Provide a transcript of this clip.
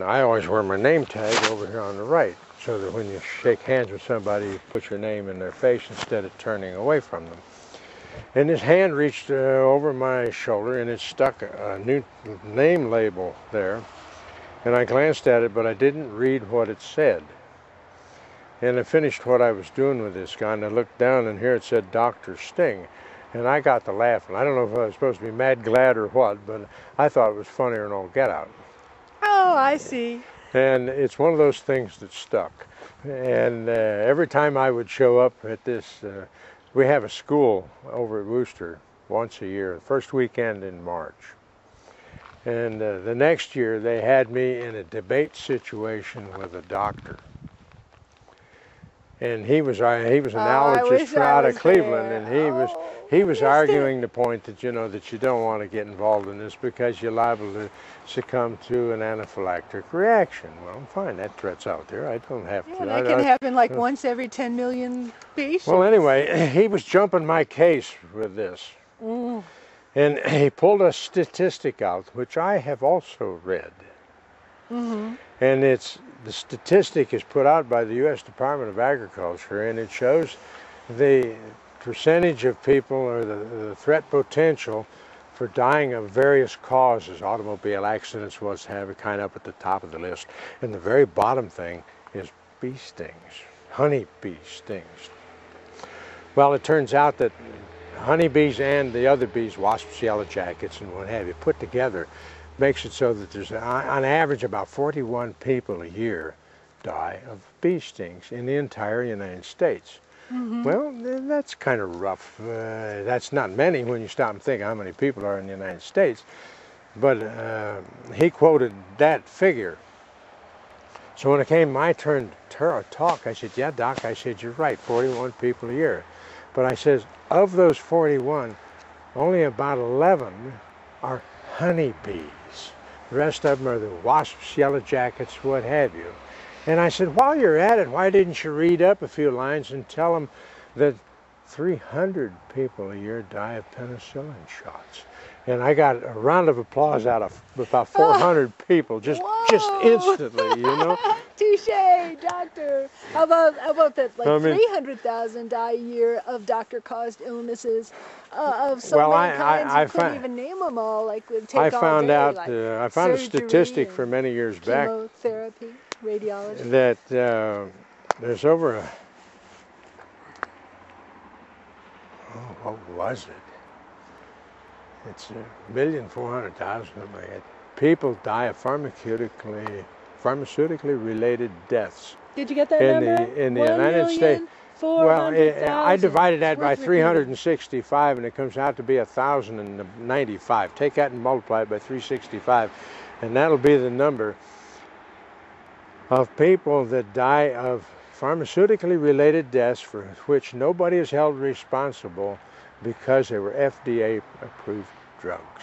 I always wear my name tag over here on the right, so that when you shake hands with somebody, you put your name in their face instead of turning away from them. And his hand reached over my shoulder, and it stuck a new name label there. And I glanced at it, but I didn't read what it said. And I finished what I was doing with this guy, and I looked down, and here it said Dr. Sting. And I got to laughing. I don't know if I was supposed to be mad, glad, or what, but I thought it was funnier than all get out. Oh, I see. And it's one of those things that stuck. And every time I would show up at this, we have a school over at Worcester once a year, the first weekend in March. And the next year they had me in a debate situation with a doctor. And he was an allergist out of Cleveland, and he was arguing the point that, you know, that you don't want to get involved in this because you're liable to succumb to an anaphylactic reaction. Well, fine, that threat's out there. I don't have to. That can happen like once every 10 million patients. Well, anyway, he was jumping my case with this. And he pulled a statistic out, which I have also read. And the statistic is put out by the U.S. Department of Agriculture, and it shows the percentage of people, or the threat potential for dying of various causes. Automobile accidents was kind of up at the top of the list. And the very bottom thing is bee stings, honey bee stings. Well, it turns out that honeybees and the other bees, wasps, yellow jackets, and what have you, put together makes it so that there's, on average, about 41 people a year die of bee stings in the entire United States. Well, that's kind of rough. That's not many when you stop and think how many people are in the United States. But he quoted that figure. So when it came my turn to talk, I said, yeah, Doc, I said, you're right, 41 people a year. But I says, of those 41, only about 11 are honeybees. The rest of them are the wasps, yellow jackets, what have you. And I said, while you're at it, why didn't you read up a few lines and tell them that 300 people a year die of penicillin shots? And I got a round of applause out of about 400 people, just instantly, you know. Touche, doctor. How about that? Like 300,000 die a year of doctor-caused illnesses of so many kinds. You couldn't even name them all. Like would take I found all day, out. like I found a statistic for many years back. Chemotherapy, radiology. That there's over a. Oh, what was it? It's 1,400,000, something like that. People die of pharmaceutically-related deaths. Did you get that number? In the United States. Well, I divided that by 365, and it comes out to be 1,095. Take that and multiply it by 365, and that'll be the number of people that die of pharmaceutically-related deaths for which nobody is held responsible because they were FDA-approved drugs.